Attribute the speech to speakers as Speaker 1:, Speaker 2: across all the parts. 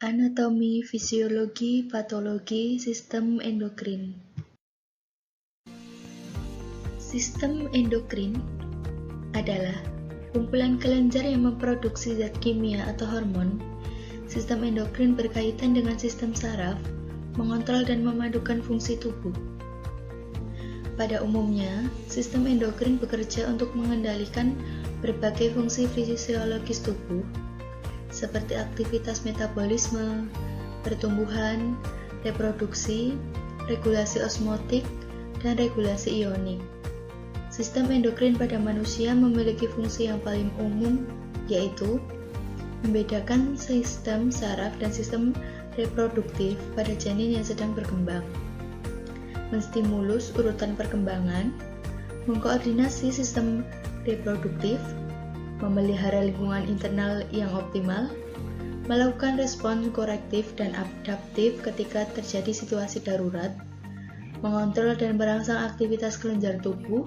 Speaker 1: Anatomi, fisiologi, patologi, sistem endokrin. Sistem endokrin adalah kumpulan kelenjar yang memproduksi zat kimia atau hormon. Sistem endokrin berkaitan dengan sistem saraf, mengontrol dan memadukan fungsi tubuh. Pada umumnya, sistem endokrin bekerja untuk mengendalikan berbagai fungsi fisiologis tubuh, seperti aktivitas metabolisme, pertumbuhan, reproduksi, regulasi osmotik, dan regulasi ionik. Sistem endokrin pada manusia memiliki fungsi yang paling umum, yaitu membedakan sistem saraf dan sistem reproduktif pada janin yang sedang berkembang, menstimulus urutan perkembangan, mengkoordinasi sistem reproduktif, memelihara lingkungan internal yang optimal, melakukan respons korektif dan adaptif ketika terjadi situasi darurat, mengontrol dan merangsang aktivitas kelenjar tubuh,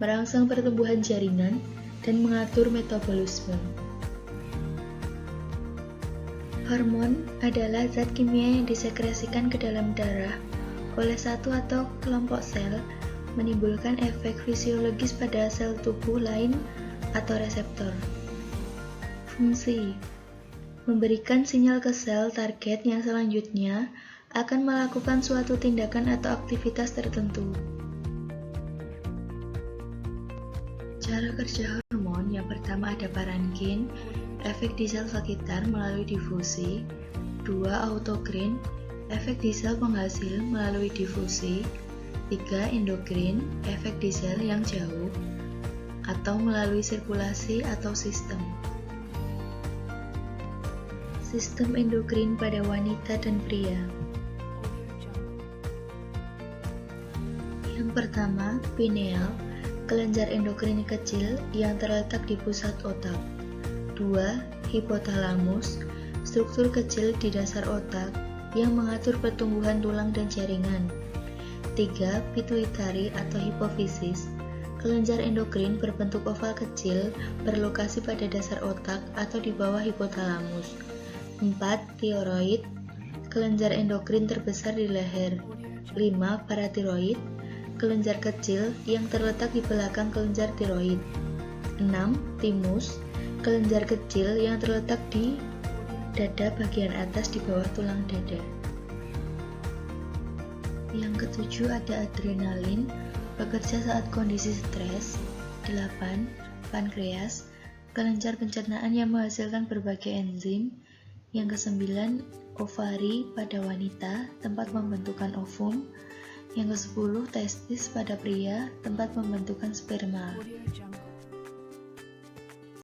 Speaker 1: merangsang pertumbuhan jaringan, dan mengatur metabolisme. Hormon adalah zat kimia yang disekresikan ke dalam darah oleh satu atau kelompok sel, menimbulkan efek fisiologis pada sel tubuh lain atau reseptor. Fungsi: memberikan sinyal ke sel target yang selanjutnya akan melakukan suatu tindakan atau aktivitas tertentu. Cara kerja hormon yang pertama ada parenkin, efek di sel sekitar melalui difusi. 2. Autokrin, efek di sel penghasil melalui difusi. 3. Endokrin, efek di sel yang jauh atau melalui sirkulasi atau sistem. Sistem endokrin pada wanita dan pria. Yang pertama, pineal, kelenjar endokrin kecil yang terletak di pusat otak. 2. Hipotalamus, struktur kecil di dasar otak yang mengatur pertumbuhan tulang dan jaringan. 3. Pituitari atau hipofisis, kelenjar endokrin berbentuk oval kecil berlokasi pada dasar otak atau di bawah hipotalamus. 4. Tiroid, kelenjar endokrin terbesar di leher. 5. Paratiroid, kelenjar kecil yang terletak di belakang kelenjar tiroid. 6. Timus, kelenjar kecil yang terletak di dada bagian atas di bawah tulang dada. Yang ketujuh ada adrenalin, bekerja saat kondisi stres. 8. Pankreas, kelenjar pencernaan yang menghasilkan berbagai enzim. Yang ke-9, ovari pada wanita, tempat pembentukan ovum. Yang ke-10, testis pada pria, tempat pembentukan sperma.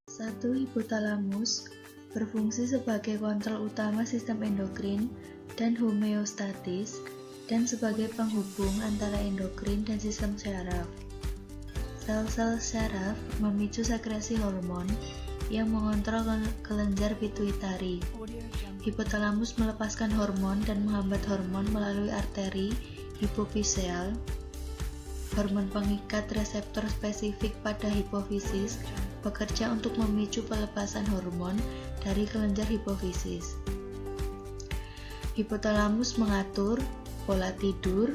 Speaker 1: 1. Hipotalamus, berfungsi sebagai kontrol utama sistem endokrin dan homeostatis, dan sebagai penghubung antara endokrin dan sistem saraf. Sel-sel saraf memicu sekresi hormon yang mengontrol kelenjar pituitari. Hipotalamus melepaskan hormon dan menghambat hormon melalui arteri hipofiseal. Hormon pengikat reseptor spesifik pada hipofisis bekerja untuk memicu pelepasan hormon dari kelenjar hipofisis. Hipotalamus mengatur pola tidur,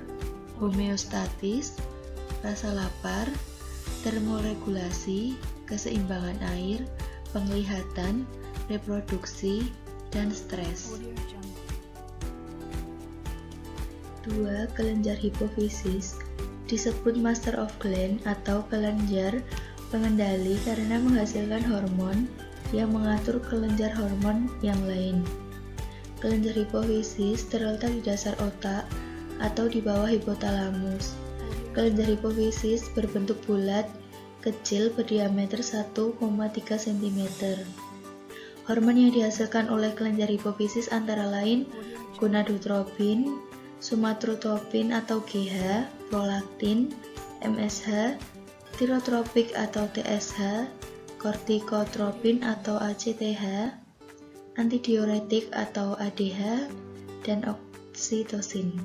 Speaker 1: homeostatis, rasa lapar, termoregulasi, keseimbangan air, penglihatan, reproduksi, dan stres. 2. Kelenjar hipofisis disebut master of gland atau kelenjar pengendali karena menghasilkan hormon yang mengatur kelenjar hormon yang lain. Kelenjar hipofisis terletak di dasar otak atau di bawah hipotalamus. Kelenjar hipofisis berbentuk bulat, kecil berdiameter 1,3 cm. Hormon yang dihasilkan oleh kelenjar hipofisis antara lain gonadotropin, somatotropin atau GH, prolaktin, MSH, tirotropik atau TSH, kortikotropin atau ACTH, antidiuretik atau ADH, dan oksitosin.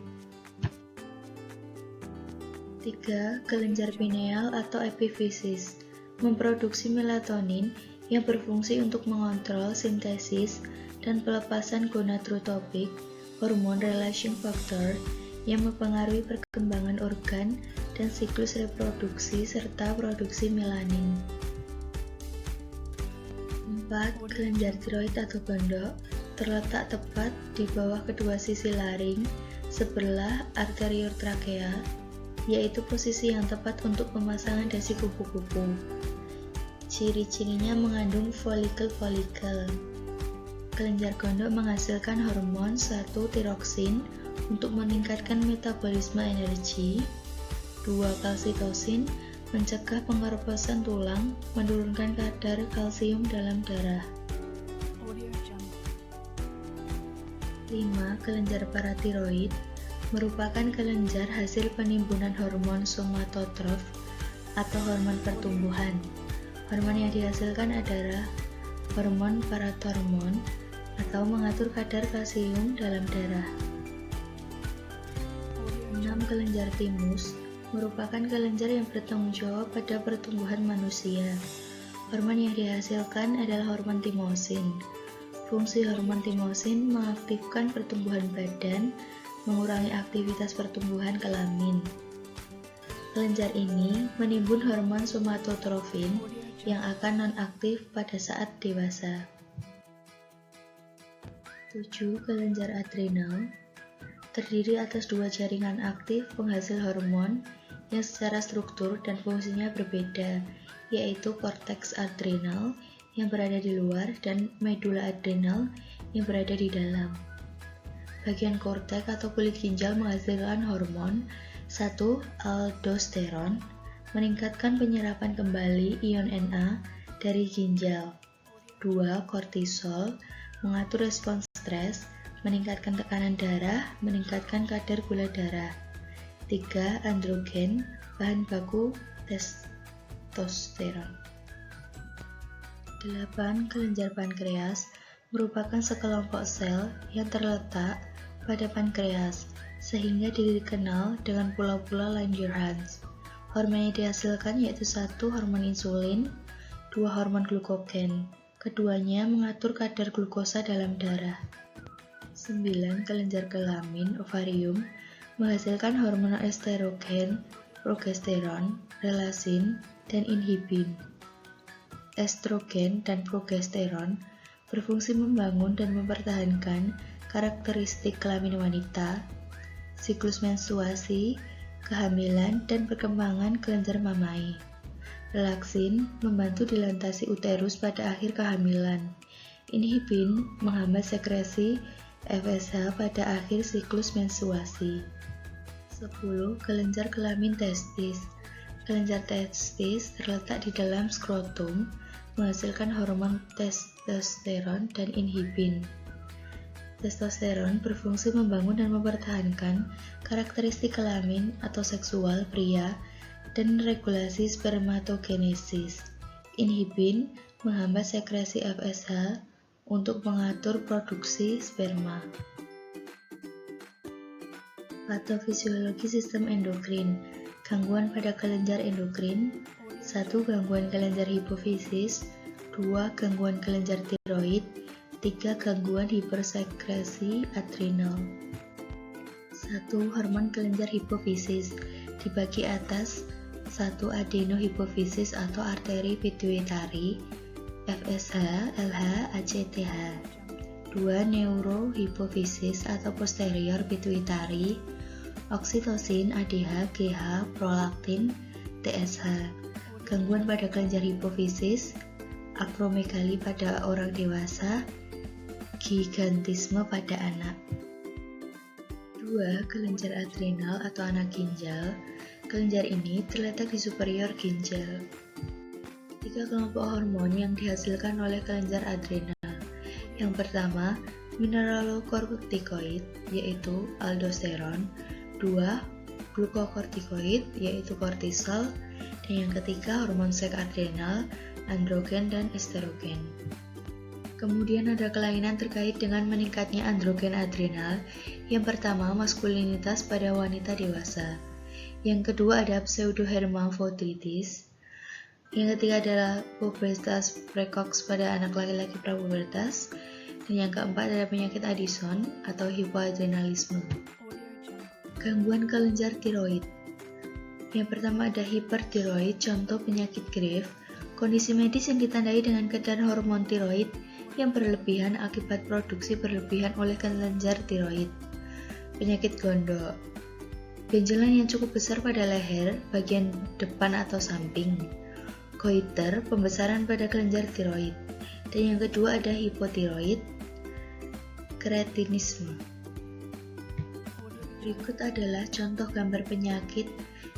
Speaker 1: 3. Kelenjar pineal atau epifisis memproduksi melatonin yang berfungsi untuk mengontrol sintesis dan pelepasan gonadotropik, hormon relation factor yang mempengaruhi perkembangan organ dan siklus reproduksi serta produksi melanin. 4. Kelenjar tiroid atau gondok terletak tepat di bawah kedua sisi laring sebelah arterior trakea, yaitu posisi yang tepat untuk pemasangan dasi kupu-kupu. Ciri-cirinya mengandung folikel-folikel. Kelenjar gondok menghasilkan hormon 1. Tiroksin untuk meningkatkan metabolisme energi, 2. Kalsitosin mencegah pengeroposan tulang, menurunkan kadar kalsium dalam darah. 5. Kelenjar paratiroid merupakan kelenjar hasil penimbunan hormon somatotrof atau hormon pertumbuhan. Hormon yang dihasilkan adalah hormon parathormon atau mengatur kadar kalsium dalam darah. 6. Kelenjar timus merupakan kelenjar yang bertanggung jawab pada pertumbuhan manusia. Hormon yang dihasilkan adalah hormon timosin. Fungsi hormon timosin mengaktifkan pertumbuhan badan, mengurangi aktivitas pertumbuhan kelamin. Kelenjar ini menimbun hormon somatotrofin yang akan non-aktif pada saat dewasa. 7. Kelenjar adrenal terdiri atas 2 jaringan aktif penghasil hormon yang secara struktur dan fungsinya berbeda, yaitu korteks adrenal yang berada di luar dan medula adrenal yang berada di dalam. Bagian korteks atau kulit ginjal menghasilkan hormon 1. Aldosteron, meningkatkan penyerapan kembali ion Na dari ginjal. 2. Kortisol, mengatur respons stres, meningkatkan tekanan darah, meningkatkan kadar gula darah. 3. Androgen, bahan baku testosteron. 8. Kelenjar pankreas merupakan sekelompok sel yang terletak pada pankreas, sehingga dikenal dengan pulau-pulau Langerhans. Hormon yang dihasilkan yaitu 1. Hormon insulin, 2. Hormon glukogen. Keduanya mengatur kadar glukosa dalam darah. 9. Kelenjar kelamin, ovarium, menghasilkan hormon estrogen, progesteron, relasin, dan inhibin. Estrogen dan progesteron berfungsi membangun dan mempertahankan karakteristik kelamin wanita, siklus menstruasi, kehamilan, dan perkembangan kelenjar mamai. Relaksin membantu dilantasi uterus pada akhir kehamilan. Inhibin menghambat sekresi FSH pada akhir siklus menstruasi. 10. Kelenjar kelamin testis. Kelenjar testis terletak di dalam skrotum, menghasilkan hormon testosteron dan inhibin. Testosteron berfungsi membangun dan mempertahankan karakteristik kelamin atau seksual pria dan regulasi spermatogenesis. Inhibin menghambat sekresi FSH untuk mengatur produksi sperma. Patofisiologi sistem endokrin. Gangguan pada kelenjar endokrin. 1. Gangguan kelenjar hipofisis. 2. Gangguan kelenjar tiroid. 3. Gangguan hipersekresi adrenal. 1. Hormon kelenjar hipofisis dibagi atas 1. Adenohipofisis atau arteri pituitari, FSH, LH, ACTH. 2. Neurohipofisis atau posterior pituitari, oksitosin, ADH, GH, prolaktin, TSH. Gangguan pada kelenjar hipofisis, akromegali pada orang dewasa, gigantisme pada anak. 2. Kelenjar adrenal atau anak ginjal. Kelenjar ini terletak di superior ginjal. 3 kelompok hormon yang dihasilkan oleh kelenjar adrenal. Yang pertama, mineralokortikoid, yaitu aldosteron. 2. Glukokortikoid, yaitu kortisol. Dan yang ketiga, hormon seks adrenal, androgen, dan estrogen. Kemudian ada kelainan terkait dengan meningkatnya androgen adrenal. Yang pertama, maskulinitas pada wanita dewasa. Yang kedua ada pseudohermafroditis. Yang ketiga adalah pubertas precox pada anak laki-laki prapubertas. Dan yang keempat ada penyakit Addison atau hipoadrenalisme. Gangguan kelenjar tiroid. Yang pertama ada hipertiroid, contoh penyakit Graves, kondisi medis yang ditandai dengan kadar hormon tiroid yang berlebihan akibat produksi berlebihan oleh kelenjar tiroid. Penyakit gondok, benjolan yang cukup besar pada leher, bagian depan atau samping. Goiter, pembesaran pada kelenjar tiroid. Dan yang kedua ada hipotiroid, kretinisme. Berikut adalah contoh gambar penyakit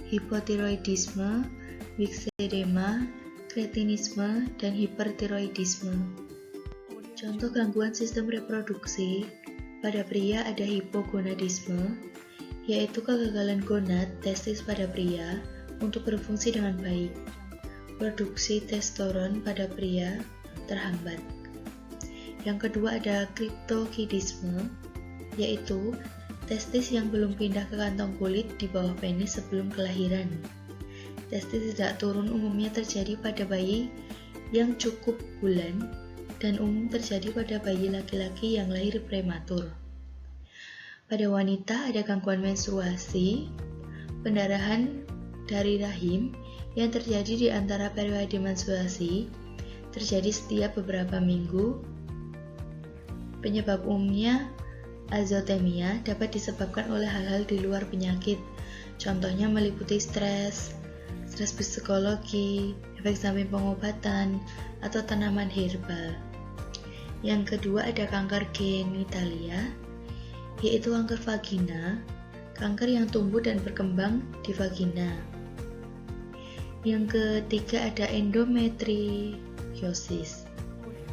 Speaker 1: hipotiroidisme, myxedema, kretinisme, dan hipertiroidisme. Contoh gangguan sistem reproduksi, pada pria ada hipogonadisme, yaitu kegagalan gonad testis pada pria untuk berfungsi dengan baik. Produksi testosteron pada pria terhambat. Yang kedua ada kriptokidisme, yaitu testis yang belum pindah ke kantong kulit di bawah penis sebelum kelahiran. Testis tidak turun umumnya terjadi pada bayi yang cukup bulan dan umum terjadi pada bayi laki-laki yang lahir prematur. Pada wanita ada gangguan menstruasi, pendarahan dari rahim yang terjadi di antara periode menstruasi, terjadi setiap beberapa minggu. Penyebab umumnya azotemia dapat disebabkan oleh hal-hal di luar penyakit. Contohnya meliputi stres psikologi, efek samping pengobatan, atau tanaman herbal. Yang kedua ada kanker genitalia, yaitu kanker vagina, kanker yang tumbuh dan berkembang di vagina. Yang ketiga ada endometriosis,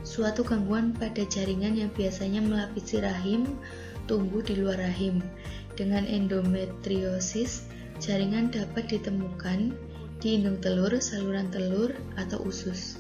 Speaker 1: suatu gangguan pada jaringan yang biasanya melapisi rahim tumbuh di luar rahim. Dengan endometriosis, jaringan dapat ditemukan di indung telur, saluran telur, atau usus.